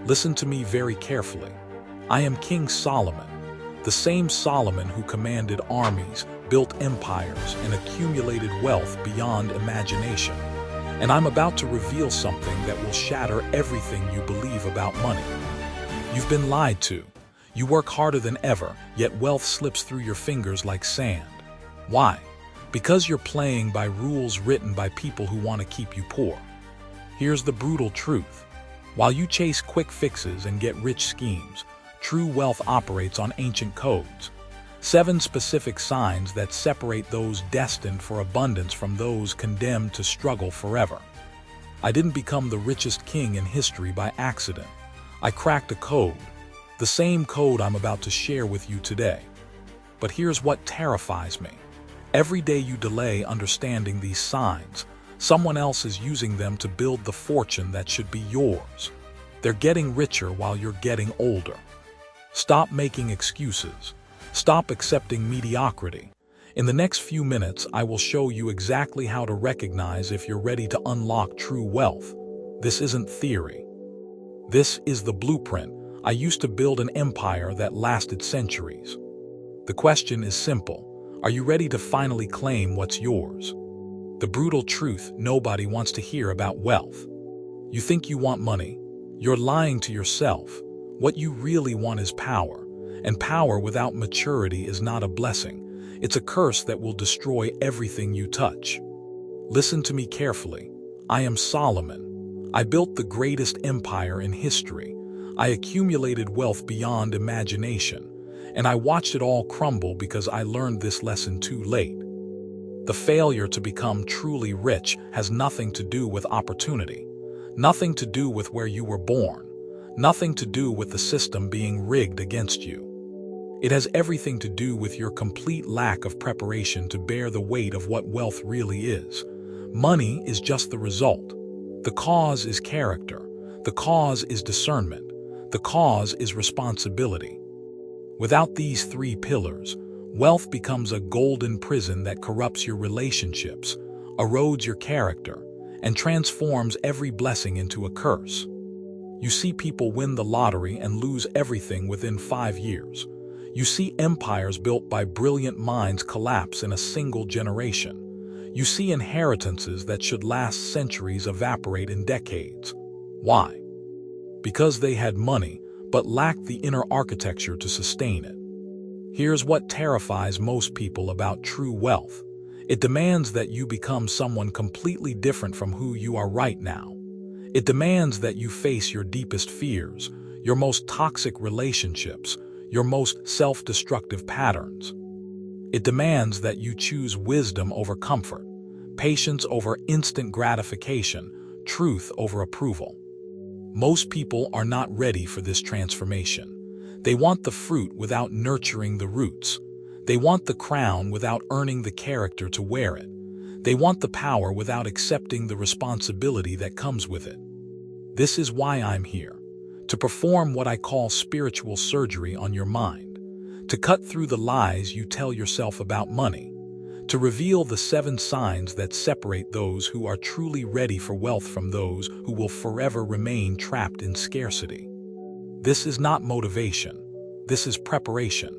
Listen to me very carefully. I am King Solomon, the same Solomon who commanded armies, built empires, and accumulated wealth beyond imagination. And I'm about to reveal something that will shatter everything you believe about money. You've been lied to. You work harder than ever, yet wealth slips through your fingers like sand. Why? Because you're playing by rules written by people who want to keep you poor. Here's the brutal truth. While you chase quick fixes and get rich schemes, true wealth operates on ancient codes. 7 specific signs that separate those destined for abundance from those condemned to struggle forever. I didn't become the richest king in history by accident. I cracked a code, the same code I'm about to share with you today. But here's what terrifies me. Every day you delay understanding these signs, someone else is using them to build the fortune that should be yours. They're getting richer while you're getting older. Stop making excuses. Stop accepting mediocrity. In the next few minutes, I will show you exactly how to recognize if you're ready to unlock true wealth. This isn't theory. This is the blueprint. I used to build an empire that lasted centuries. The question is simple. Are you ready to finally claim what's yours? The brutal truth: nobody wants to hear about wealth. You think you want money? You're lying to yourself. What you really want is power, and power without maturity is not a blessing. It's a curse that will destroy everything you touch. Listen to me carefully. I am Solomon. I built the greatest empire in history. I accumulated wealth beyond imagination, and I watched it all crumble because I learned this lesson too late. The failure to become truly rich has nothing to do with opportunity, nothing to do with where you were born, nothing to do with the system being rigged against you. It has everything to do with your complete lack of preparation to bear the weight of what wealth really is. Money is just the result. The cause is character. The cause is discernment. The cause is responsibility. Without these 3 pillars, wealth becomes a golden prison that corrupts your relationships, erodes your character, and transforms every blessing into a curse. You see people win the lottery and lose everything within 5 years. You see empires built by brilliant minds collapse in a single generation. You see inheritances that should last centuries evaporate in decades. Why? Because they had money, but lacked the inner architecture to sustain it. Here's what terrifies most people about true wealth. It demands that you become someone completely different from who you are right now. It demands that you face your deepest fears, your most toxic relationships, your most self-destructive patterns. It demands that you choose wisdom over comfort, patience over instant gratification, truth over approval. Most people are not ready for this transformation. They want the fruit without nurturing the roots. They want the crown without earning the character to wear it. They want the power without accepting the responsibility that comes with it. This is why I'm here, to perform what I call spiritual surgery on your mind, to cut through the lies you tell yourself about money, to reveal the 7 signs that separate those who are truly ready for wealth from those who will forever remain trapped in scarcity. This is not motivation. This is preparation.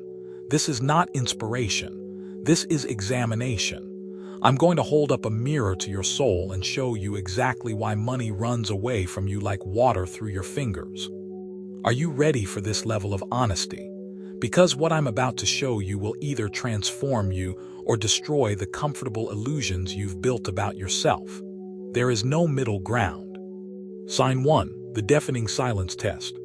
This is not inspiration. This is examination. I'm going to hold up a mirror to your soul and show you exactly why money runs away from you like water through your fingers. Are you ready for this level of honesty? Because what I'm about to show you will either transform you or destroy the comfortable illusions you've built about yourself. There is no middle ground. Sign 1, the deafening silence test.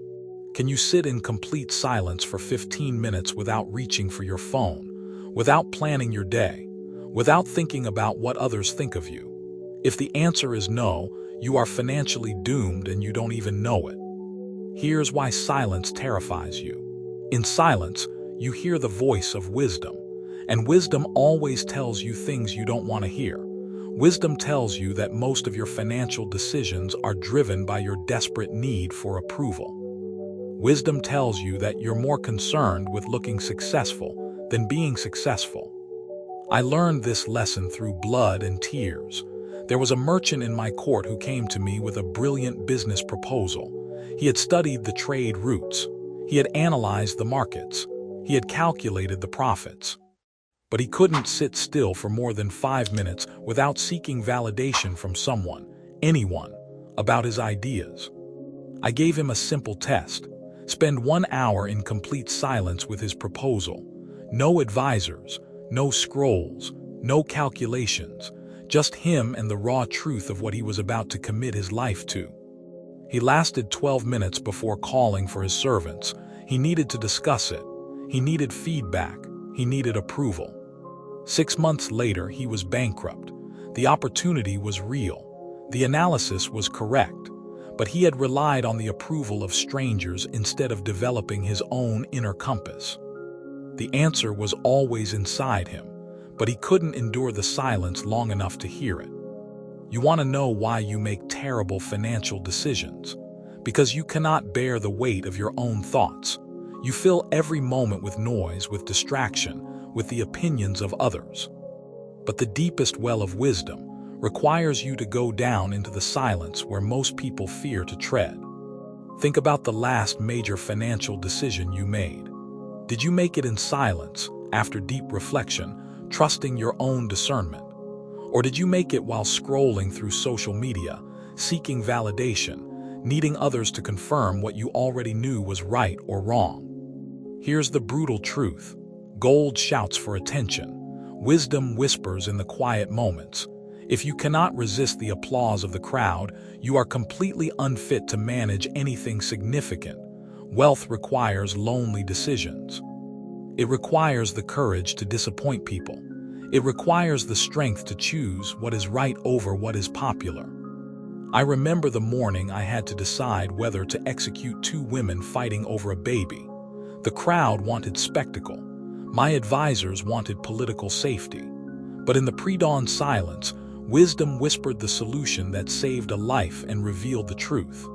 Can you sit in complete silence for 15 minutes without reaching for your phone, without planning your day, without thinking about what others think of you? If the answer is no, you are financially doomed and you don't even know it. Here's why silence terrifies you. In silence, you hear the voice of wisdom, and wisdom always tells you things you don't want to hear. Wisdom tells you that most of your financial decisions are driven by your desperate need for approval. Wisdom tells you that you're more concerned with looking successful than being successful. I learned this lesson through blood and tears. There was a merchant in my court who came to me with a brilliant business proposal. He had studied the trade routes. He had analyzed the markets. He had calculated the profits. But he couldn't sit still for more than 5 minutes without seeking validation from someone, anyone, about his ideas. I gave him a simple test. Spend 1 hour in complete silence with his proposal. No advisors, no scrolls, no calculations, just him and the raw truth of what he was about to commit his life to. He lasted 12 minutes before calling for his servants. He needed to discuss it. He needed feedback. He needed approval. 6 months later, he was bankrupt. The opportunity was real. The analysis was correct. But he had relied on the approval of strangers instead of developing his own inner compass. The answer was always inside him, but he couldn't endure the silence long enough to hear it. You want to know why you make terrible financial decisions? Because you cannot bear the weight of your own thoughts. You fill every moment with noise, with distraction, with the opinions of others. But the deepest well of wisdom requires you to go down into the silence where most people fear to tread. Think about the last major financial decision you made. Did you make it in silence, after deep reflection, trusting your own discernment? Or did you make it while scrolling through social media, seeking validation, needing others to confirm what you already knew was right or wrong? Here's the brutal truth. Gold shouts for attention. Wisdom whispers in the quiet moments. If you cannot resist the applause of the crowd, you are completely unfit to manage anything significant. Wealth requires lonely decisions. It requires the courage to disappoint people. It requires the strength to choose what is right over what is popular. I remember the morning I had to decide whether to execute 2 women fighting over a baby. The crowd wanted spectacle. My advisors wanted political safety. But in the pre-dawn silence, wisdom whispered the solution that saved a life and revealed the truth.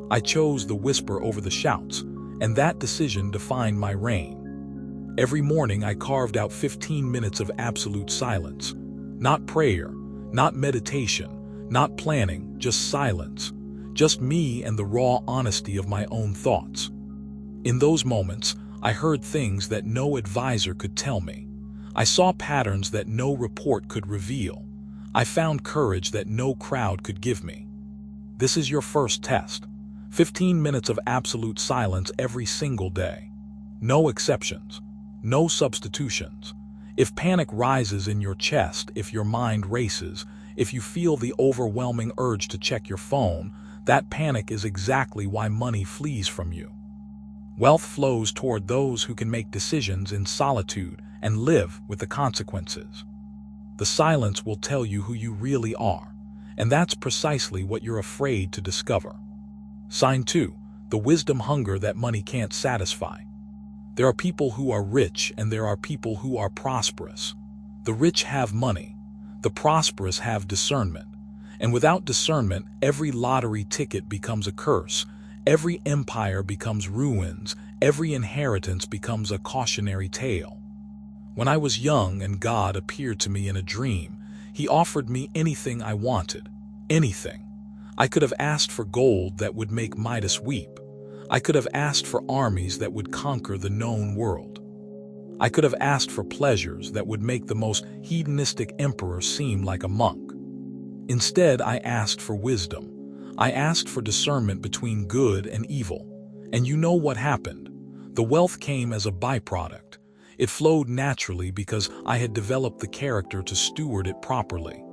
I chose the whisper over the shouts, and that decision defined my reign. Every morning I carved out 15 minutes of absolute silence. Not prayer, not meditation, not planning, just silence. Just me and the raw honesty of my own thoughts. In those moments, I heard things that no advisor could tell me. I saw patterns that no report could reveal. I found courage that no crowd could give me. This is your first test. 15 minutes of absolute silence every single day. No exceptions. No substitutions. If panic rises in your chest, if your mind races, if you feel the overwhelming urge to check your phone, that panic is exactly why money flees from you. Wealth flows toward those who can make decisions in solitude and live with the consequences. The silence will tell you who you really are, and that's precisely what you're afraid to discover. Sign 2, the wisdom hunger that money can't satisfy. There are people who are rich and there are people who are prosperous. The rich have money. The prosperous have discernment. And without discernment, every lottery ticket becomes a curse. Every empire becomes ruins. Every inheritance becomes a cautionary tale. When I was young and God appeared to me in a dream, He offered me anything I wanted. Anything. I could have asked for gold that would make Midas weep. I could have asked for armies that would conquer the known world. I could have asked for pleasures that would make the most hedonistic emperor seem like a monk. Instead, I asked for wisdom. I asked for discernment between good and evil. And you know what happened? The wealth came as a byproduct. It flowed naturally because I had developed the character to steward it properly.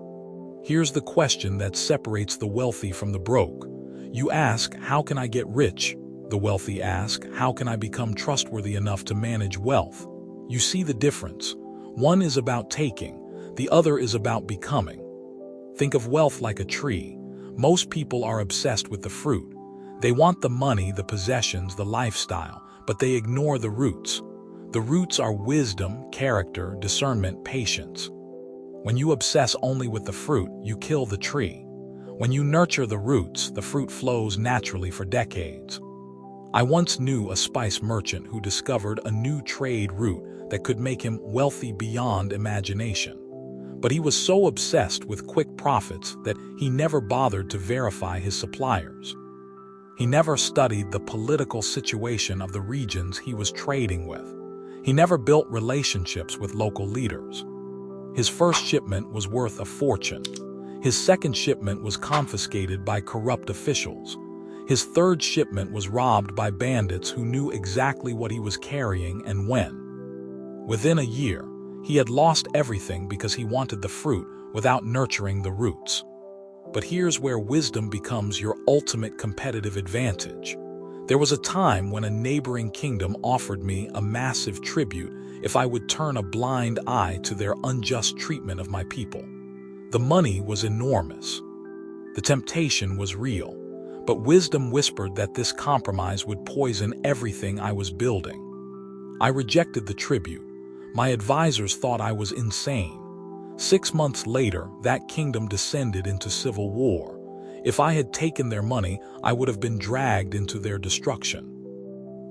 Here's the question that separates the wealthy from the broke. You ask, how can I get rich? The wealthy ask, how can I become trustworthy enough to manage wealth? You see the difference. One is about taking, the other is about becoming. Think of wealth like a tree. Most people are obsessed with the fruit. They want the money, the possessions, the lifestyle, but they ignore the roots. The roots are wisdom, character, discernment, patience. When you obsess only with the fruit, you kill the tree. When you nurture the roots, the fruit flows naturally for decades. I once knew a spice merchant who discovered a new trade route that could make him wealthy beyond imagination. But he was so obsessed with quick profits that he never bothered to verify his suppliers. He never studied the political situation of the regions he was trading with. He never built relationships with local leaders. His first shipment was worth a fortune. His second shipment was confiscated by corrupt officials. His third shipment was robbed by bandits who knew exactly what he was carrying and when. Within a year, he had lost everything because he wanted the fruit without nurturing the roots. But here's where wisdom becomes your ultimate competitive advantage. There was a time when a neighboring kingdom offered me a massive tribute if I would turn a blind eye to their unjust treatment of my people. The money was enormous. The temptation was real, but wisdom whispered that this compromise would poison everything I was building. I rejected the tribute. My advisors thought I was insane. 6 months later, that kingdom descended into civil war. If I had taken their money, I would have been dragged into their destruction.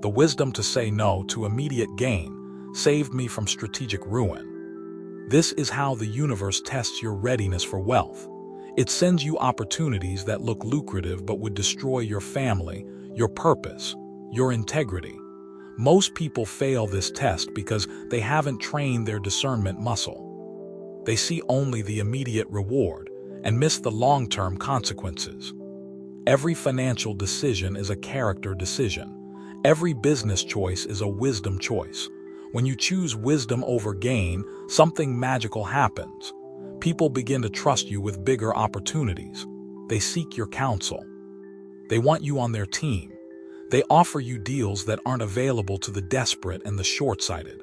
The wisdom to say no to immediate gain saved me from strategic ruin. This is how the universe tests your readiness for wealth. It sends you opportunities that look lucrative but would destroy your family, your purpose, your integrity. Most people fail this test because they haven't trained their discernment muscle. They see only the immediate reward and miss the long-term consequences. Every financial decision is a character decision. Every business choice is a wisdom choice. When you choose wisdom over gain, something magical happens. People begin to trust you with bigger opportunities. They seek your counsel. They want you on their team. They offer you deals that aren't available to the desperate and the short-sighted.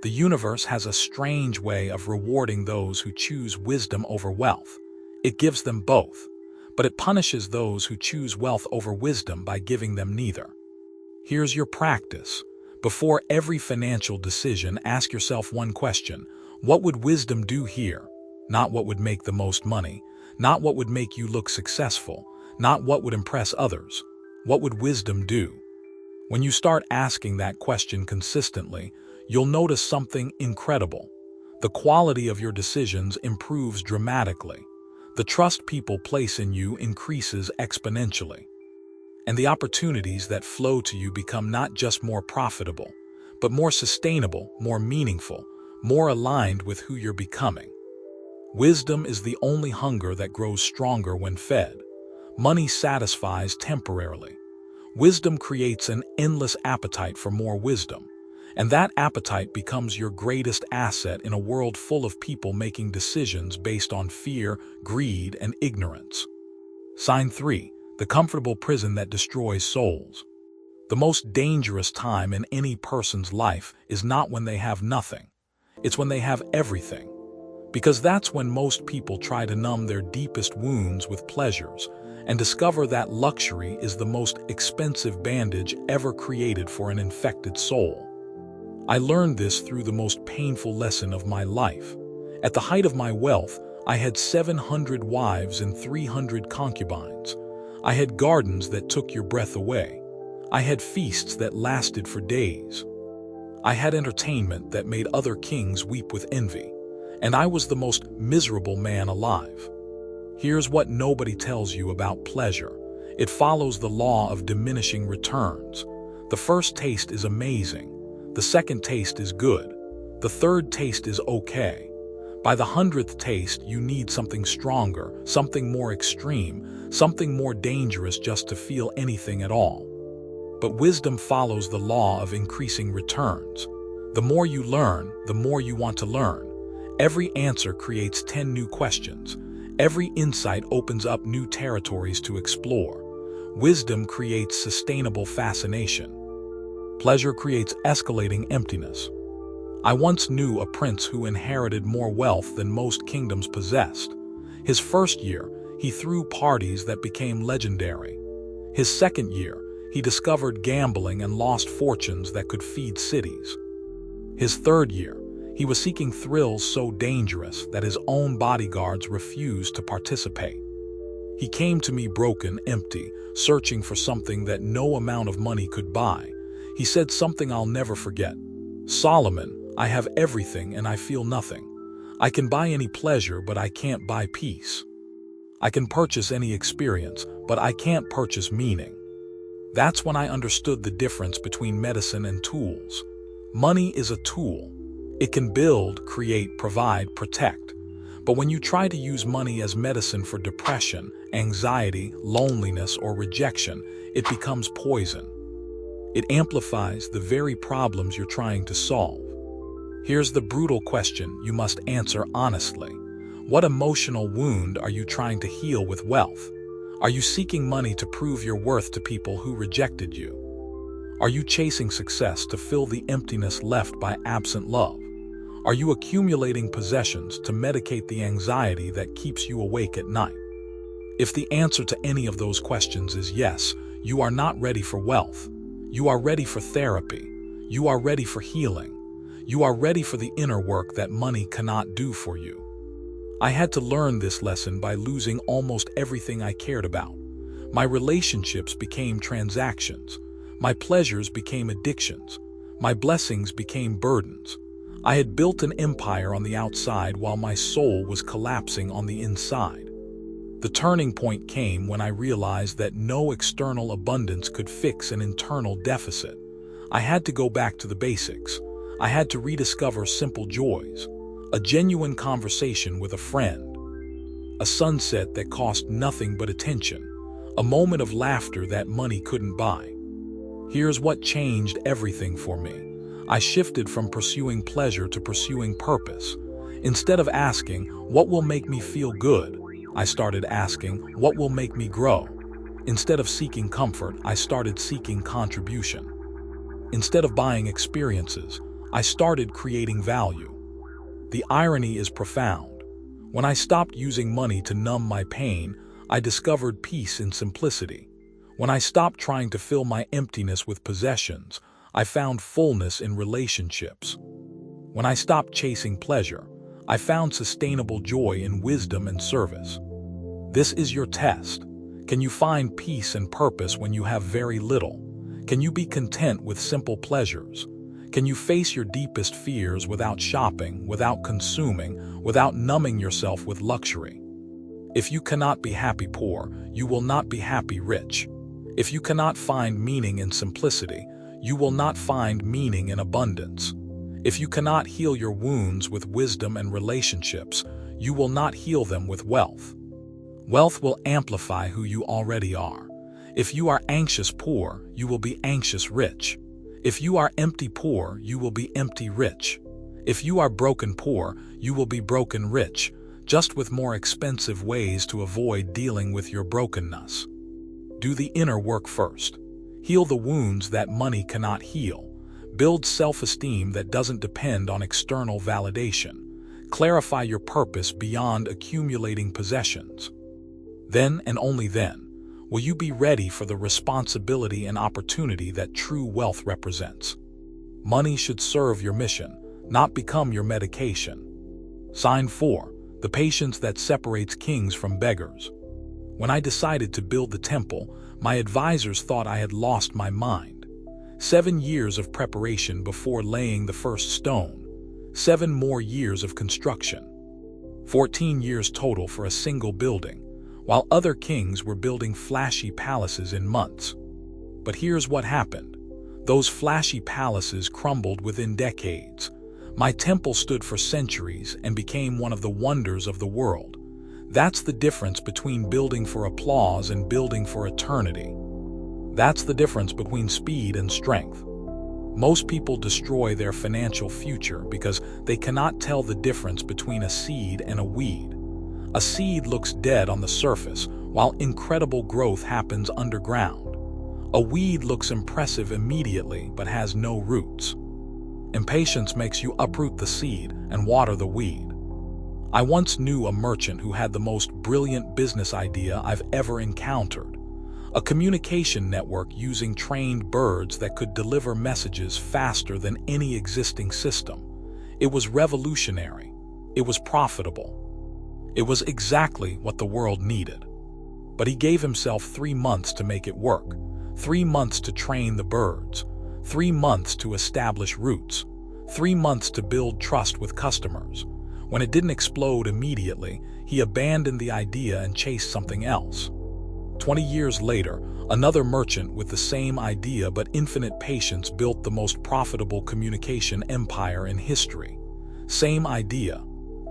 The universe has a strange way of rewarding those who choose wisdom over wealth. It gives them both, but it punishes those who choose wealth over wisdom by giving them neither. Here's your practice. Before every financial decision, ask yourself one question. What would wisdom do here? Not what would make the most money, not what would make you look successful, not what would impress others. What would wisdom do? When you start asking that question consistently, you'll notice something incredible. The quality of your decisions improves dramatically. The trust people place in you increases exponentially. And the opportunities that flow to you become not just more profitable, but more sustainable, more meaningful, more aligned with who you're becoming. Wisdom is the only hunger that grows stronger when fed. Money satisfies temporarily. Wisdom creates an endless appetite for more wisdom. And that appetite becomes your greatest asset in a world full of people making decisions based on fear, greed, and ignorance. Sign 3. The comfortable prison that destroys souls. The most dangerous time in any person's life is not when they have nothing. It's when they have everything. Because that's when most people try to numb their deepest wounds with pleasures and discover that luxury is the most expensive bandage ever created for an infected soul. I learned this through the most painful lesson of my life. At the height of my wealth, I had 700 wives and 300 concubines. I had gardens that took your breath away. I had feasts that lasted for days. I had entertainment that made other kings weep with envy. And I was the most miserable man alive. Here's what nobody tells you about pleasure. It follows the law of diminishing returns. The first taste is amazing. The second taste is good. The third taste is okay. By the 100th taste, you need something stronger, something more extreme, something more dangerous just to feel anything at all. But wisdom follows the law of increasing returns. The more you learn, the more you want to learn. Every answer creates 10 new questions. Every insight opens up new territories to explore. Wisdom creates sustainable fascination. Pleasure creates escalating emptiness. I once knew a prince who inherited more wealth than most kingdoms possessed. His first year, he threw parties that became legendary. His second year, he discovered gambling and lost fortunes that could feed cities. His third year, he was seeking thrills so dangerous that his own bodyguards refused to participate. He came to me broken, empty, searching for something that no amount of money could buy. He said something I'll never forget. "Solomon, I have everything and I feel nothing. I can buy any pleasure, but I can't buy peace. I can purchase any experience, but I can't purchase meaning." That's when I understood the difference between medicine and tools. Money is a tool. It can build, create, provide, protect. But when you try to use money as medicine for depression, anxiety, loneliness, or rejection, it becomes poison. It amplifies the very problems you're trying to solve. Here's the brutal question you must answer honestly. What emotional wound are you trying to heal with wealth? Are you seeking money to prove your worth to people who rejected you? Are you chasing success to fill the emptiness left by absent love? Are you accumulating possessions to medicate the anxiety that keeps you awake at night? If the answer to any of those questions is yes, you are not ready for wealth. You are ready for therapy. You are ready for healing. You are ready for the inner work that money cannot do for you. I had to learn this lesson by losing almost everything I cared about. My relationships became transactions. My pleasures became addictions. My blessings became burdens. I had built an empire on the outside while my soul was collapsing on the inside. The turning point came when I realized that no external abundance could fix an internal deficit. I had to go back to the basics. I had to rediscover simple joys, a genuine conversation with a friend, a sunset that cost nothing but attention, a moment of laughter that money couldn't buy. Here's what changed everything for me. I shifted from pursuing pleasure to pursuing purpose. Instead of asking, what will make me feel good? I started asking, what will make me grow? Instead of seeking comfort, I started seeking contribution. Instead of buying experiences, I started creating value. The irony is profound. When I stopped using money to numb my pain, I discovered peace in simplicity. When I stopped trying to fill my emptiness with possessions, I found fullness in relationships. When I stopped chasing pleasure, I found sustainable joy in wisdom and service. This is your test. Can you find peace and purpose when you have very little? Can you be content with simple pleasures? Can you face your deepest fears without shopping, without consuming, without numbing yourself with luxury? If you cannot be happy poor, you will not be happy rich. If you cannot find meaning in simplicity, you will not find meaning in abundance. If you cannot heal your wounds with wisdom and relationships, you will not heal them with wealth. Wealth will amplify who you already are. If you are anxious poor, you will be anxious rich. If you are empty poor, you will be empty rich. If you are broken poor, you will be broken rich, just with more expensive ways to avoid dealing with your brokenness. Do the inner work first. Heal the wounds that money cannot heal. Build self-esteem that doesn't depend on external validation. Clarify your purpose beyond accumulating possessions. Then and only then will you be ready for the responsibility and opportunity that true wealth represents. Money should serve your mission, not become your medication. Sign 4. The patience that separates kings from beggars. When I decided to build the temple, my advisors thought I had lost my mind. 7 years of preparation before laying the first stone. 7 more years of construction. 14 years total for a single building, while other kings were building flashy palaces in months. But here's what happened. Those flashy palaces crumbled within decades. My temple stood for centuries and became one of the wonders of the world. That's the difference between building for applause and building for eternity. That's the difference between speed and strength. Most people destroy their financial future because they cannot tell the difference between a seed and a weed. A seed looks dead on the surface, while incredible growth happens underground. A weed looks impressive immediately but has no roots. Impatience makes you uproot the seed and water the weed. I once knew a merchant who had the most brilliant business idea I've ever encountered. A communication network using trained birds that could deliver messages faster than any existing system. It was revolutionary. It was profitable. It was exactly what the world needed. But he gave himself 3 months to make it work. 3 months to train the birds. 3 months to establish roots. 3 months to build trust with customers. When it didn't explode immediately, he abandoned the idea and chased something else. 20 years later, Another merchant with the same idea but infinite patience built the most profitable communication empire in history. Same idea,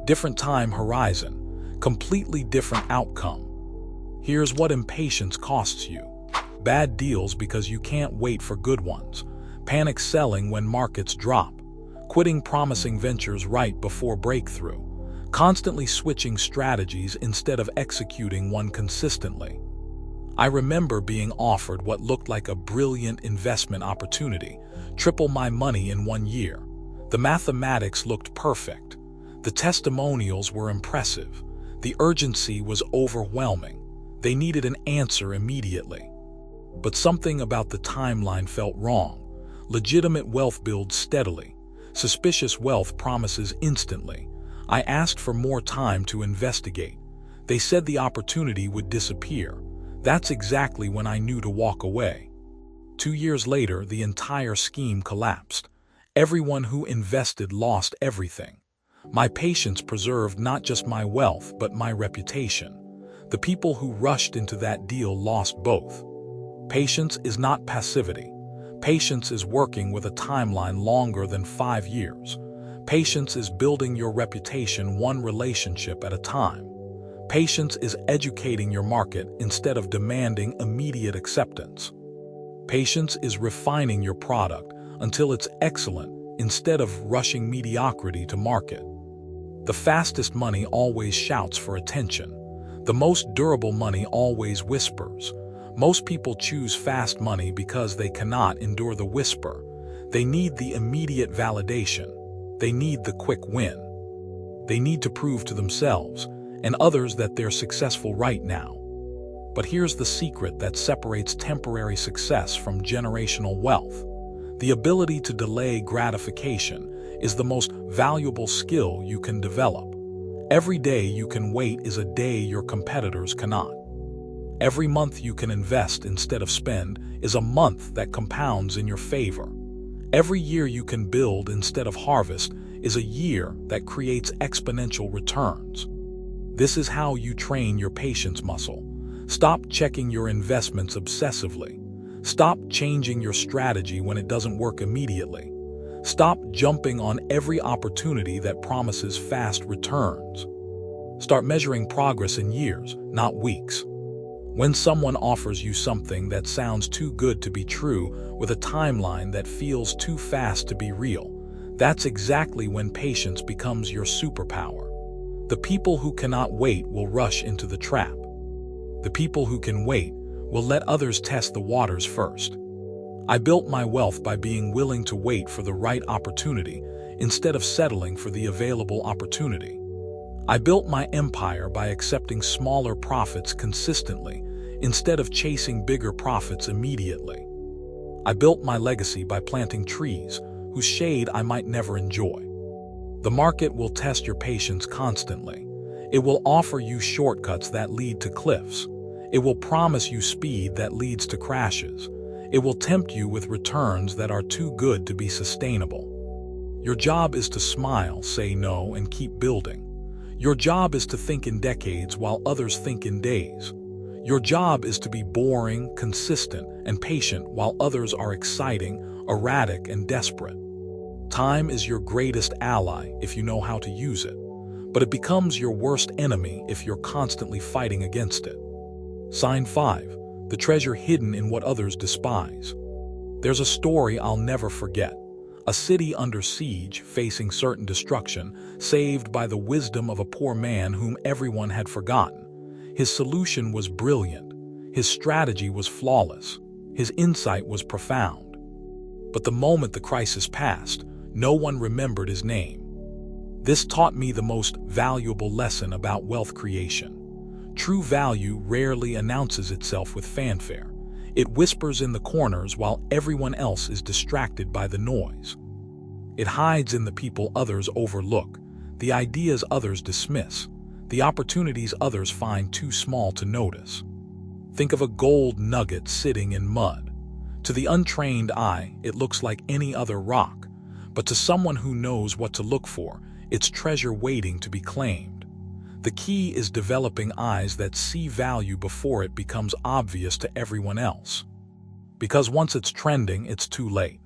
different time horizon, completely different outcome. Here's what impatience costs you. Bad deals because you can't wait for good ones. Panic selling when markets drop. Quitting promising ventures right before breakthrough. Constantly switching strategies instead of executing one consistently. I remember being offered what looked like a brilliant investment opportunity, triple my money in 1 year. The mathematics looked perfect. The testimonials were impressive. The urgency was overwhelming. They needed an answer immediately. But something about the timeline felt wrong. Legitimate wealth builds steadily. Suspicious wealth promises instantly. I asked for more time to investigate. They said the opportunity would disappear. That's exactly when I knew to walk away. 2 years later, the entire scheme collapsed. Everyone who invested lost everything. My patience preserved not just my wealth, but my reputation. The people who rushed into that deal lost both. Patience is not passivity. Patience is working with a timeline longer than 5 years. Patience is building your reputation one relationship at a time. Patience is educating your market instead of demanding immediate acceptance. Patience is refining your product until it's excellent instead of rushing mediocrity to market. The fastest money always shouts for attention. The most durable money always whispers. Most people choose fast money because they cannot endure the whisper. They need the immediate validation. They need the quick win. They need to prove to themselves and others that they're successful right now. But here's the secret that separates temporary success from generational wealth. The ability to delay gratification is the most valuable skill you can develop. Every day you can wait is a day your competitors cannot. Every month you can invest instead of spend is a month that compounds in your favor. Every year you can build instead of harvest is a year that creates exponential returns. This is how you train your patience muscle. Stop checking your investments obsessively. Stop changing your strategy when it doesn't work immediately. Stop jumping on every opportunity that promises fast returns. Start measuring progress in years, not weeks. When someone offers you something that sounds too good to be true with a timeline that feels too fast to be real, that's exactly when patience becomes your superpower. The people who cannot wait will rush into the trap. The people who can wait will let others test the waters first. I built my wealth by being willing to wait for the right opportunity instead of settling for the available opportunity. I built my empire by accepting smaller profits consistently instead of chasing bigger profits immediately. I built my legacy by planting trees whose shade I might never enjoy. The market will test your patience constantly. It will offer you shortcuts that lead to cliffs. It will promise you speed that leads to crashes. It will tempt you with returns that are too good to be sustainable. Your job is to smile, say no, and keep building. Your job is to think in decades while others think in days. Your job is to be boring, consistent, and patient while others are exciting, erratic, and desperate. Time is your greatest ally if you know how to use it, but it becomes your worst enemy if you're constantly fighting against it. Sign 5. The treasure hidden in what others despise. There's a story I'll never forget. A city under siege, facing certain destruction, saved by the wisdom of a poor man whom everyone had forgotten. His solution was brilliant. His strategy was flawless. His insight was profound. But the moment the crisis passed, no one remembered his name. This taught me the most valuable lesson about wealth creation. True value rarely announces itself with fanfare. It whispers in the corners while everyone else is distracted by the noise. It hides in the people others overlook, the ideas others dismiss, the opportunities others find too small to notice. Think of a gold nugget sitting in mud. To the untrained eye, it looks like any other rock, but to someone who knows what to look for, it's treasure waiting to be claimed. The key is developing eyes that see value before it becomes obvious to everyone else. Because once it's trending, it's too late.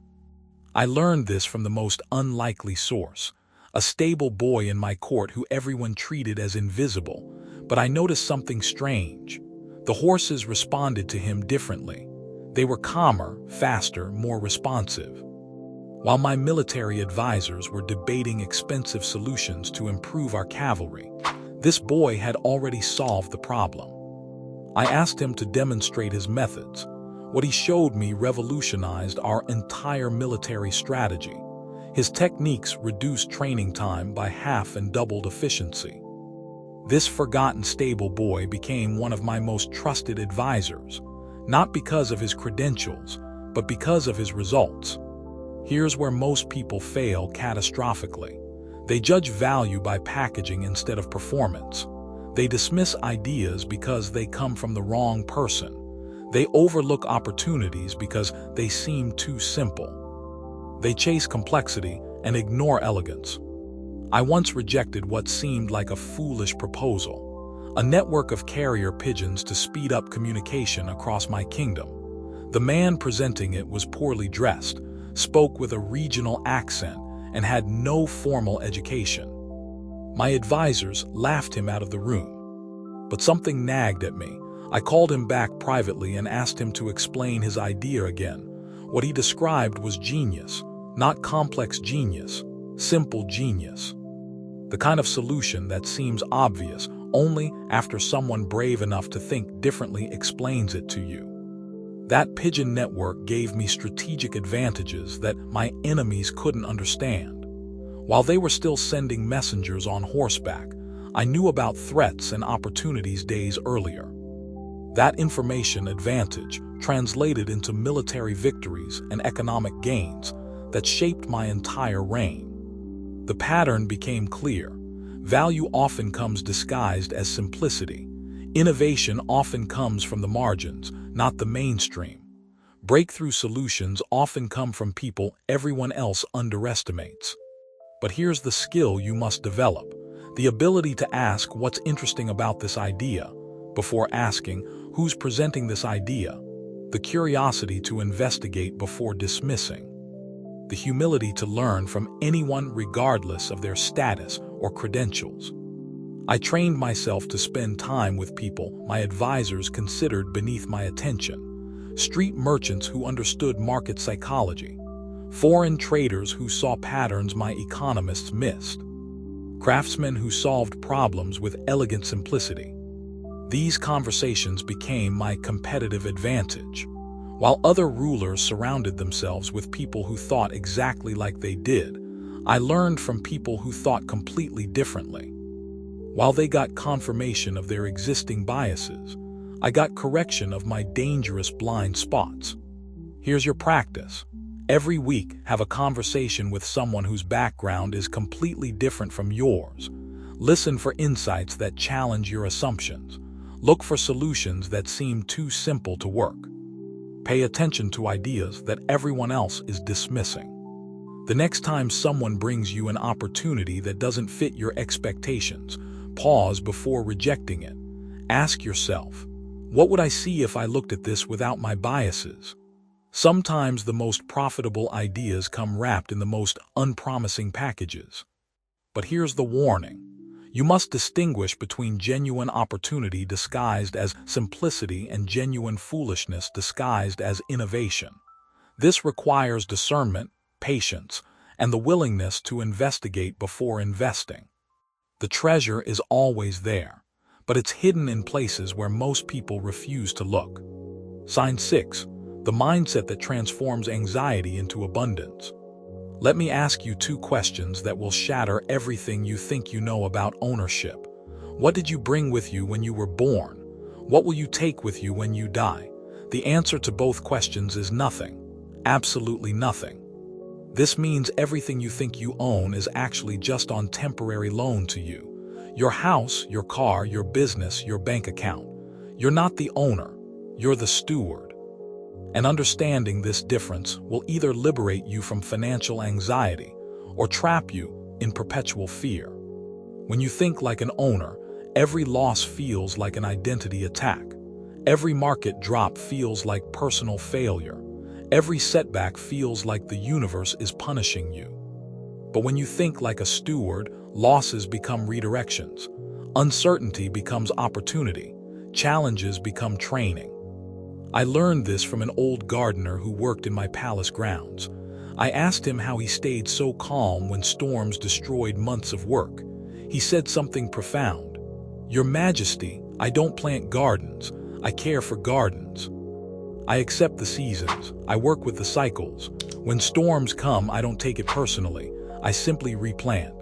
I learned this from the most unlikely source, a stable boy in my court who everyone treated as invisible, but I noticed something strange. The horses responded to him differently. They were calmer, faster, more responsive. While my military advisors were debating expensive solutions to improve our cavalry, this boy had already solved the problem. I asked him to demonstrate his methods. What he showed me revolutionized our entire military strategy. His techniques reduced training time by half and doubled efficiency. This forgotten stable boy became one of my most trusted advisors, not because of his credentials, but because of his results. Here's where most people fail catastrophically. They judge value by packaging instead of performance. They dismiss ideas because they come from the wrong person. They overlook opportunities because they seem too simple. They chase complexity and ignore elegance. I once rejected what seemed like a foolish proposal, a network of carrier pigeons to speed up communication across my kingdom. The man presenting it was poorly dressed, spoke with a regional accent, and had no formal education. My advisors laughed him out of the room. But something nagged at me. I called him back privately and asked him to explain his idea again. What he described was genius, not complex genius, simple genius. The kind of solution that seems obvious only after someone brave enough to think differently explains it to you. That pigeon network gave me strategic advantages that my enemies couldn't understand. While they were still sending messengers on horseback, I knew about threats and opportunities days earlier. That information advantage translated into military victories and economic gains that shaped my entire reign. The pattern became clear. Value often comes disguised as simplicity. Innovation often comes from the margins, not the mainstream. Breakthrough solutions often come from people everyone else underestimates. But here's the skill you must develop: the ability to ask what's interesting about this idea before asking who's presenting this idea, the curiosity to investigate before dismissing, the humility to learn from anyone regardless of their status or credentials. I trained myself to spend time with people my advisors considered beneath my attention: street merchants who understood market psychology, foreign traders who saw patterns my economists missed, craftsmen who solved problems with elegant simplicity. These conversations became my competitive advantage. While other rulers surrounded themselves with people who thought exactly like they did, I learned from people who thought completely differently. While they got confirmation of their existing biases, I got correction of my dangerous blind spots. Here's your practice. Every week, have a conversation with someone whose background is completely different from yours. Listen for insights that challenge your assumptions. Look for solutions that seem too simple to work. Pay attention to ideas that everyone else is dismissing. The next time someone brings you an opportunity that doesn't fit your expectations, pause before rejecting it. Ask yourself, what would I see if I looked at this without my biases? Sometimes the most profitable ideas come wrapped in the most unpromising packages. But here's the warning. You must distinguish between genuine opportunity disguised as simplicity and genuine foolishness disguised as innovation. This requires discernment, patience, and the willingness to investigate before investing. The treasure is always there, but it's hidden in places where most people refuse to look. Sign 6. The mindset that transforms anxiety into abundance. Let me ask you 2 questions that will shatter everything you think you know about ownership. What did you bring with you when you were born? What will you take with you when you die? The answer to both questions is nothing. Absolutely nothing. This means everything you think you own is actually just on temporary loan to you. Your house, your car, your business, your bank account. You're not the owner, you're the steward. And understanding this difference will either liberate you from financial anxiety or trap you in perpetual fear. When you think like an owner, Every loss feels like an identity attack. Every market drop feels like personal failure. Every setback feels like the universe is punishing you. But when you think like a steward, losses become redirections. Uncertainty becomes opportunity. Challenges become training. I learned this from an old gardener who worked in my palace grounds. I asked him how he stayed so calm when storms destroyed months of work. He said something profound. "Your Majesty, I don't plant gardens, I care for gardens. I accept the seasons, I work with the cycles. When storms come, I don't take it personally, I simply replant."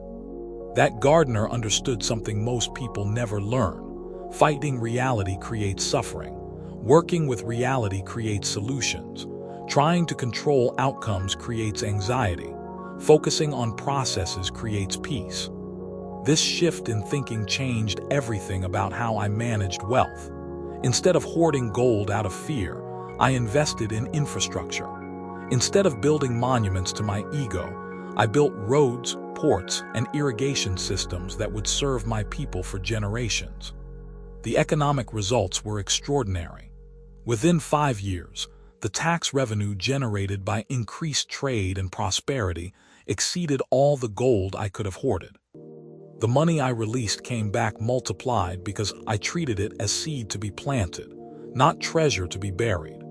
That gardener understood something most people never learn. Fighting reality creates suffering. Working with reality creates solutions. Trying to control outcomes creates anxiety. Focusing on processes creates peace. This shift in thinking changed everything about how I managed wealth. Instead of hoarding gold out of fear, I invested in infrastructure. Instead of building monuments to my ego, I built roads, ports, and irrigation systems that would serve my people for generations. The economic results were extraordinary. Within 5 years, the tax revenue generated by increased trade and prosperity exceeded all the gold I could have hoarded. The money I released came back multiplied because I treated it as seed to be planted, not treasure to be buried.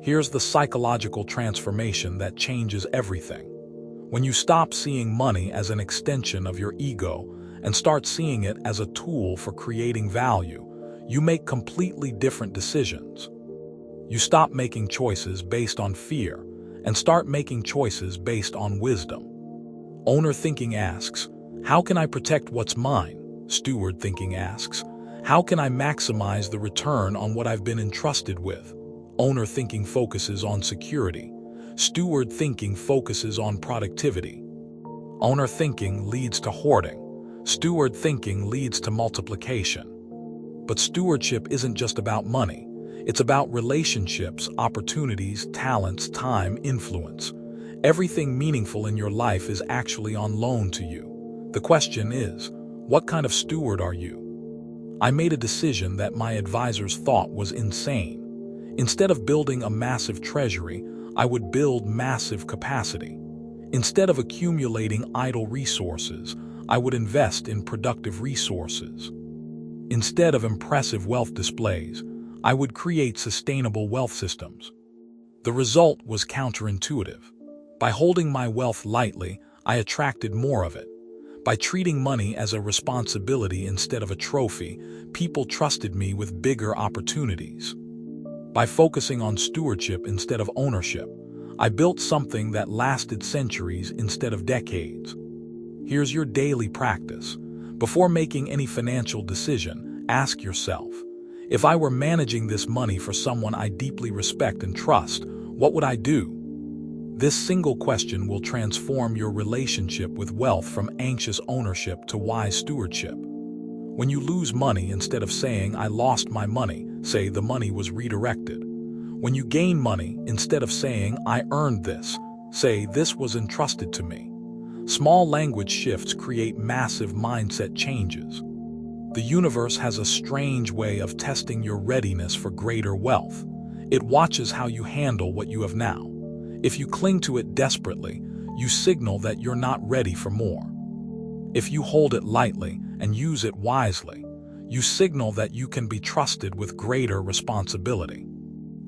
Here's the psychological transformation that changes everything. When you stop seeing money as an extension of your ego and start seeing it as a tool for creating value, you make completely different decisions. You stop making choices based on fear and start making choices based on wisdom. Owner thinking asks, "How can I protect what's mine?" Steward thinking asks, "How can I maximize the return on what I've been entrusted with?" Owner thinking focuses on security. Steward thinking focuses on productivity. Owner thinking leads to hoarding. Steward thinking leads to multiplication. But stewardship isn't just about money. It's about relationships, opportunities, talents, time, influence. Everything meaningful in your life is actually on loan to you. The question is, what kind of steward are you? I made a decision that my advisors thought was insane. Instead of building a massive treasury, I would build massive capacity. Instead of accumulating idle resources, I would invest in productive resources. Instead of impressive wealth displays, I would create sustainable wealth systems. The result was counterintuitive. By holding my wealth lightly, I attracted more of it. By treating money as a responsibility instead of a trophy, people trusted me with bigger opportunities. By focusing on stewardship instead of ownership, I built something that lasted centuries instead of decades. Here's your daily practice. Before making any financial decision, ask yourself, if I were managing this money for someone I deeply respect and trust, what would I do? This single question will transform your relationship with wealth from anxious ownership to wise stewardship. When you lose money, instead of saying, "I lost my money," say, "The money was redirected." When you gain money, instead of saying, "I earned this," say, "This was entrusted to me." Small language shifts create massive mindset changes. The universe has a strange way of testing your readiness for greater wealth. It watches how you handle what you have now. If you cling to it desperately, you signal that you're not ready for more. If you hold it lightly and use it wisely, you signal that you can be trusted with greater responsibility.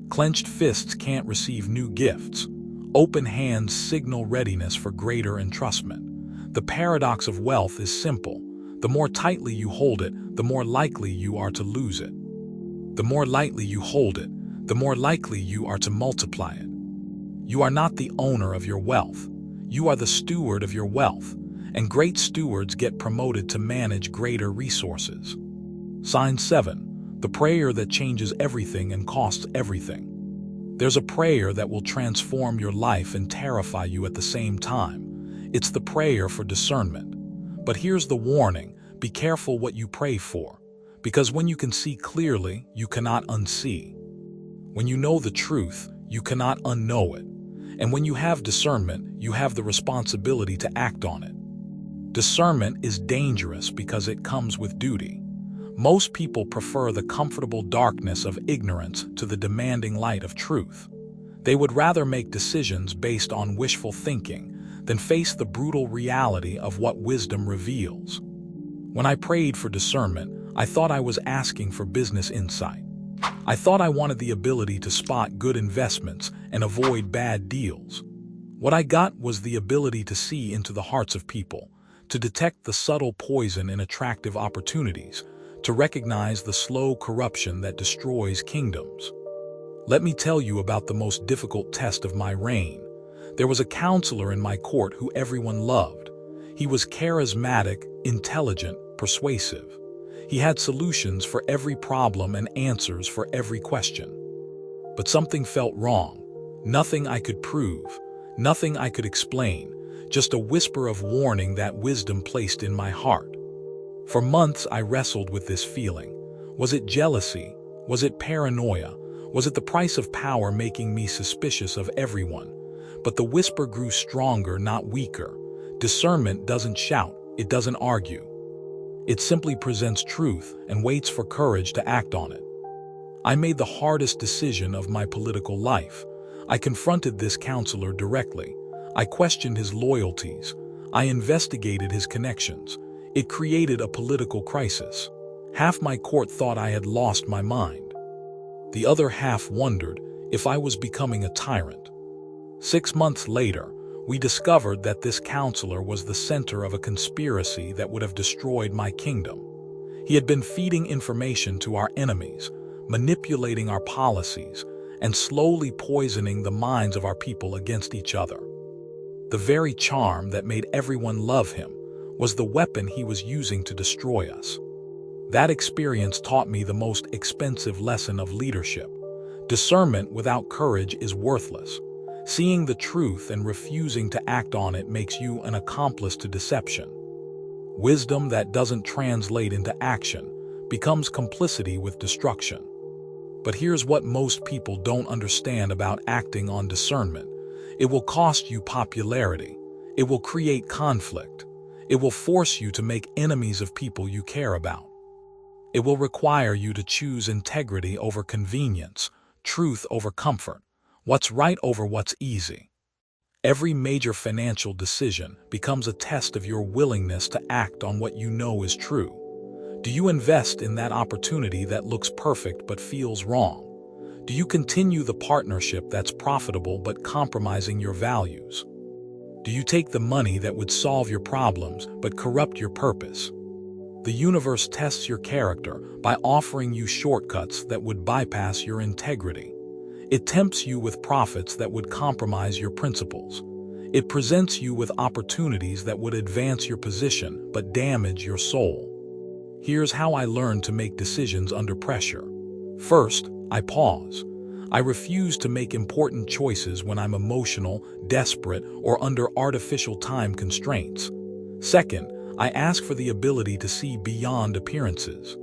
Clenched fists can't receive new gifts. Open hands signal readiness for greater entrustment. The paradox of wealth is simple. The more tightly you hold it, the more likely you are to lose it. The more lightly you hold it, the more likely you are to multiply it. You are not the owner of your wealth. You are the steward of your wealth, and great stewards get promoted to manage greater resources. Sign 7. The prayer that changes everything and costs everything. There's a prayer that will transform your life and terrify you at the same time. It's the prayer for discernment. But here's the warning: be careful what you pray for, because when you can see clearly, you cannot unsee. When you know the truth, you cannot unknow it. And when you have discernment, you have the responsibility to act on it. Discernment is dangerous because it comes with duty. Most people prefer the comfortable darkness of ignorance to the demanding light of truth. They would rather make decisions based on wishful thinking than face the brutal reality of what wisdom reveals. When I prayed for discernment, I thought I was asking for business insight. I thought I wanted the ability to spot good investments and avoid bad deals. What I got was the ability to see into the hearts of people, to detect the subtle poison in attractive opportunities, to recognize the slow corruption that destroys kingdoms. Let me tell you about the most difficult test of my reign. There was a counselor in my court who everyone loved. He was charismatic, intelligent, persuasive. He had solutions for every problem and answers for every question. But something felt wrong. Nothing I could prove, nothing I could explain, just a whisper of warning that wisdom placed in my heart. For months I wrestled with this feeling. Was it jealousy? Was it paranoia? Was it the price of power making me suspicious of everyone? But the whisper grew stronger, not weaker. Discernment doesn't shout, it doesn't argue. It simply presents truth and waits for courage to act on it. I made the hardest decision of my political life. I confronted this counselor directly. I questioned his loyalties. I investigated his connections. It created a political crisis. Half my court thought I had lost my mind. The other half wondered if I was becoming a tyrant. 6 months later, we discovered that this counselor was the center of a conspiracy that would have destroyed my kingdom. He had been feeding information to our enemies, manipulating our policies, and slowly poisoning the minds of our people against each other. The very charm that made everyone love him was the weapon he was using to destroy us. That experience taught me the most expensive lesson of leadership. Discernment without courage is worthless. Seeing the truth and refusing to act on it makes you an accomplice to deception. Wisdom that doesn't translate into action becomes complicity with destruction. But here's what most people don't understand about acting on discernment. It will cost you popularity. It will create conflict. It will force you to make enemies of people you care about. It will require you to choose integrity over convenience, truth over comfort, what's right over what's easy. Every major financial decision becomes a test of your willingness to act on what you know is true. Do you invest in that opportunity that looks perfect but feels wrong? Do you continue the partnership that's profitable but compromising your values? Do you take the money that would solve your problems but corrupt your purpose? The universe tests your character by offering you shortcuts that would bypass your integrity. It tempts you with profits that would compromise your principles. It presents you with opportunities that would advance your position but damage your soul. Here's how I learned to make decisions under pressure. First, I pause. I refuse to make important choices when I'm emotional, desperate, or under artificial time constraints. Second, I ask for the ability to see beyond appearances.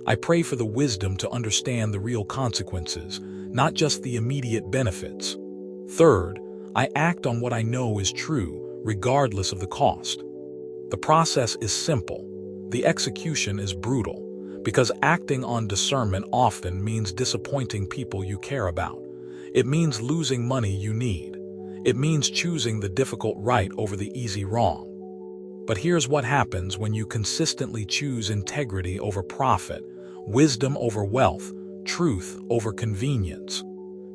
I pray for the wisdom to understand the real consequences, not just the immediate benefits. Third, I act on what I know is true, regardless of the cost. The process is simple. The execution is brutal, because acting on discernment often means disappointing people you care about. It means losing money you need. It means choosing the difficult right over the easy wrong. But here's what happens when you consistently choose integrity over profit, wisdom over wealth, truth over convenience.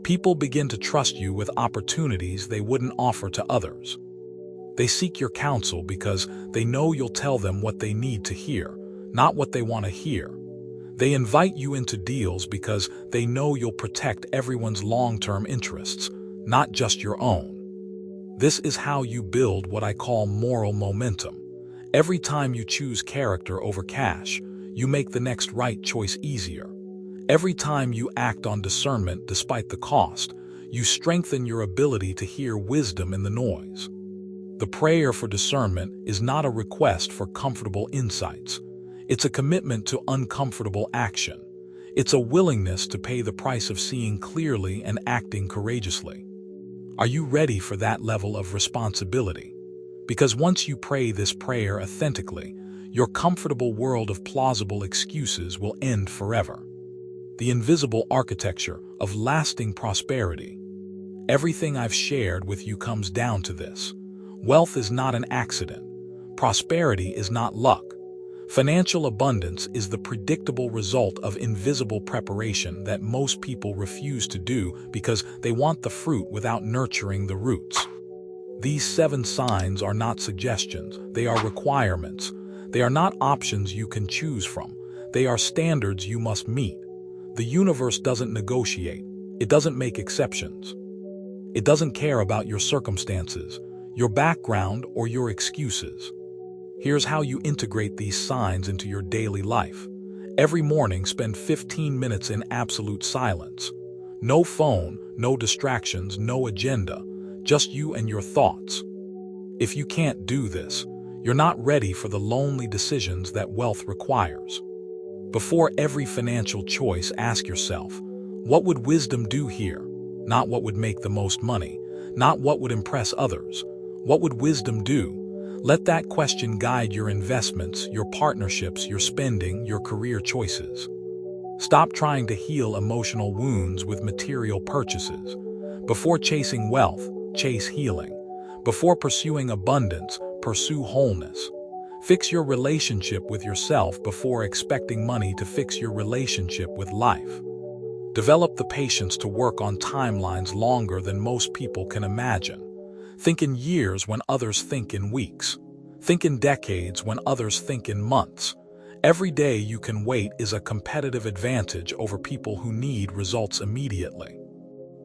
People begin to trust you with opportunities they wouldn't offer to others. They seek your counsel because they know you'll tell them what they need to hear, not what they want to hear. They invite you into deals because they know you'll protect everyone's long-term interests, not just your own. This is how you build what I call moral momentum. Every time you choose character over cash, you make the next right choice easier. Every time you act on discernment despite the cost, you strengthen your ability to hear wisdom in the noise. The prayer for discernment is not a request for comfortable insights. It's a commitment to uncomfortable action. It's a willingness to pay the price of seeing clearly and acting courageously. Are you ready for that level of responsibility? Because once you pray this prayer authentically, your comfortable world of plausible excuses will end forever. The invisible architecture of lasting prosperity. Everything I've shared with you comes down to this. Wealth is not an accident. Prosperity is not luck. Financial abundance is the predictable result of invisible preparation that most people refuse to do because they want the fruit without nurturing the roots. These 7 signs are not suggestions, they are requirements. They are not options you can choose from. They are standards you must meet. The universe doesn't negotiate. It doesn't make exceptions. It doesn't care about your circumstances, your background, or your excuses. Here's how you integrate these signs into your daily life. Every morning, spend 15 minutes in absolute silence. No phone, no distractions, no agenda, just you and your thoughts. If you can't do this, you're not ready for the lonely decisions that wealth requires. Before every financial choice, ask yourself, what would wisdom do here? Not what would make the most money, not what would impress others. What would wisdom do? Let that question guide your investments, your partnerships, your spending, your career choices. Stop trying to heal emotional wounds with material purchases. Before chasing wealth, chase healing. Before pursuing abundance, pursue wholeness. Fix your relationship with yourself before expecting money to fix your relationship with life. Develop the patience to work on timelines longer than most people can imagine. Think in years when others think in weeks. Think in decades when others think in months. Every day you can wait is a competitive advantage over people who need results immediately.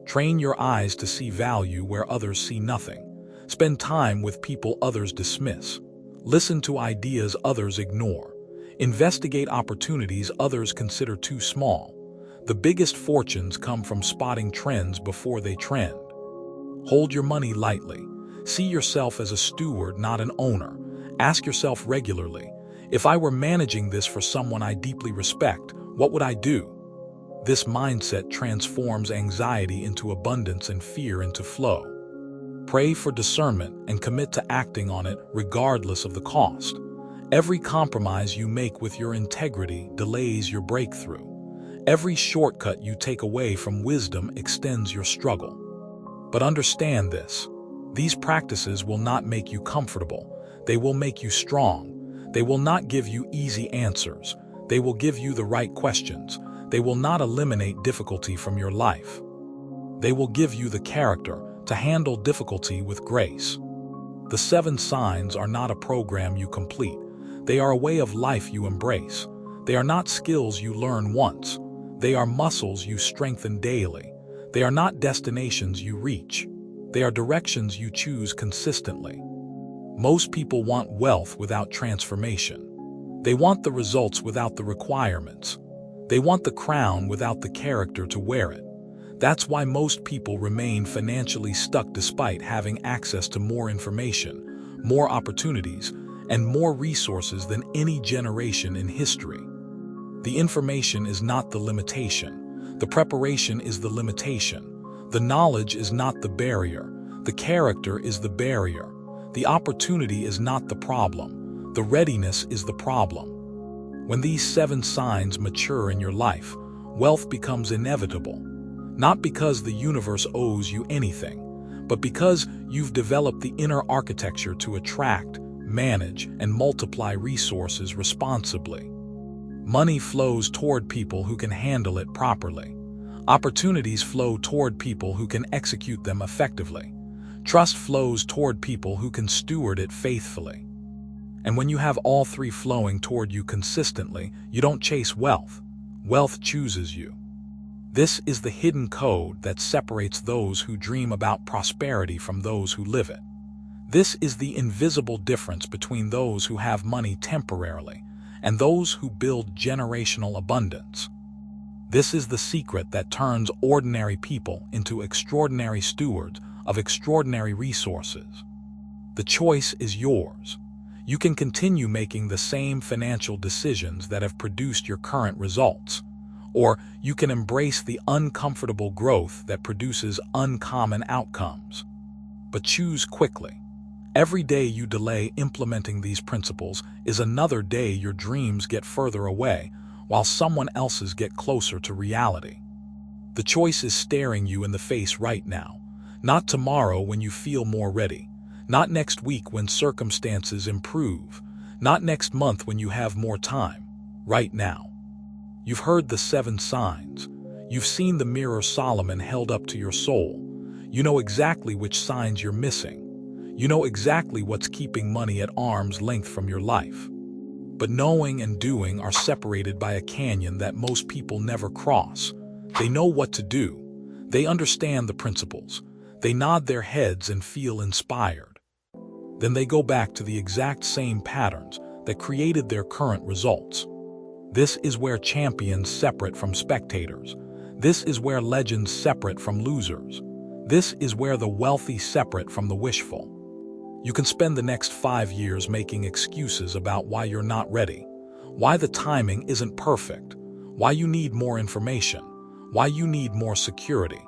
Train your eyes to see value where others see nothing. Spend time with people others dismiss. Listen to ideas others ignore. Investigate opportunities others consider too small. The biggest fortunes come from spotting trends before they trend. Hold your money lightly. See yourself as a steward, not an owner. Ask yourself regularly, if I were managing this for someone I deeply respect, what would I do? This mindset transforms anxiety into abundance and fear into flow. Pray for discernment and commit to acting on it regardless of the cost. Every compromise you make with your integrity delays your breakthrough. Every shortcut you take away from wisdom extends your struggle. But understand this, these practices will not make you comfortable. They will make you strong. They will not give you easy answers. They will give you the right questions. They will not eliminate difficulty from your life. They will give you the character to handle difficulty with grace. The 7 signs are not a program you complete. They are a way of life you embrace. They are not skills you learn once. They are muscles you strengthen daily. They are not destinations you reach. They are directions you choose consistently. Most people want wealth without transformation. They want the results without the requirements. They want the crown without the character to wear it. That's why most people remain financially stuck despite having access to more information, more opportunities, and more resources than any generation in history. The information is not the limitation. The preparation is the limitation. The knowledge is not the barrier. The character is the barrier. The opportunity is not the problem. The readiness is the problem. When these 7 signs mature in your life, wealth becomes inevitable. Not because the universe owes you anything, but because you've developed the inner architecture to attract, manage, and multiply resources responsibly. Money flows toward people who can handle it properly. Opportunities flow toward people who can execute them effectively. Trust flows toward people who can steward it faithfully. And when you have all 3 flowing toward you consistently, you don't chase wealth. Wealth chooses you. This is the hidden code that separates those who dream about prosperity from those who live it. This is the invisible difference between those who have money temporarily and those who build generational abundance. This is the secret that turns ordinary people into extraordinary stewards of extraordinary resources. The choice is yours. You can continue making the same financial decisions that have produced your current results, or you can embrace the uncomfortable growth that produces uncommon outcomes. But choose quickly. Every day you delay implementing these principles is another day your dreams get further away, while someone else's get closer to reality. The choice is staring you in the face right now, not tomorrow when you feel more ready, not next week when circumstances improve, not next month when you have more time, right now. You've heard the 7 signs. You've seen the mirror Solomon held up to your soul. You know exactly which signs you're missing. You know exactly what's keeping money at arm's length from your life. But knowing and doing are separated by a canyon that most people never cross. They know what to do. They understand the principles. They nod their heads and feel inspired. Then they go back to the exact same patterns that created their current results. This is where champions separate from spectators. This is where legends separate from losers. This is where the wealthy separate from the wishful. You can spend the next 5 years making excuses about why you're not ready, why the timing isn't perfect, why you need more information, why you need more security,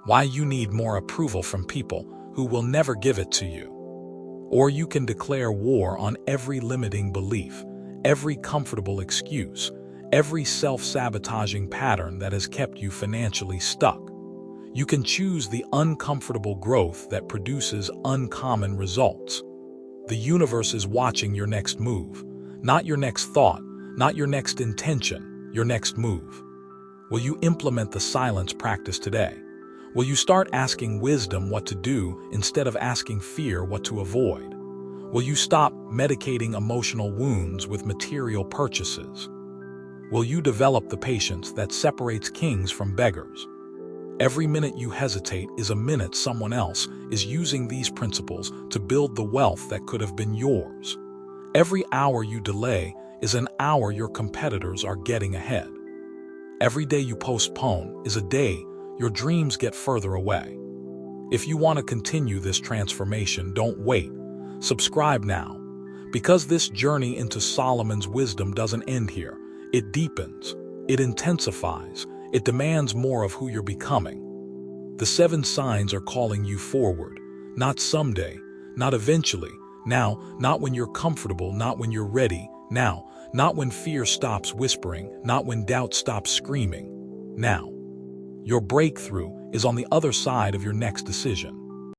why you need more approval from people who will never give it to you. Or you can declare war on every limiting belief, every comfortable excuse, every self-sabotaging pattern that has kept you financially stuck. You can choose the uncomfortable growth that produces uncommon results. The universe is watching your next move, not your next thought, not your next intention, your next move. Will you implement the silence practice today? Will you start asking wisdom what to do instead of asking fear what to avoid? Will you stop medicating emotional wounds with material purchases? Will you develop the patience that separates kings from beggars? Every minute you hesitate is a minute someone else is using these principles to build the wealth that could have been yours. Every hour you delay is an hour your competitors are getting ahead. Every day you postpone is a day your dreams get further away. If you want to continue this transformation, don't wait. Subscribe now, because this journey into Solomon's wisdom doesn't end here. It deepens, it intensifies, it demands more of who you're becoming. The 7 signs are calling you forward, not someday, not eventually, now, not when you're comfortable, not when you're ready, now, not when fear stops whispering, not when doubt stops screaming, now. Your breakthrough is on the other side of your next decision.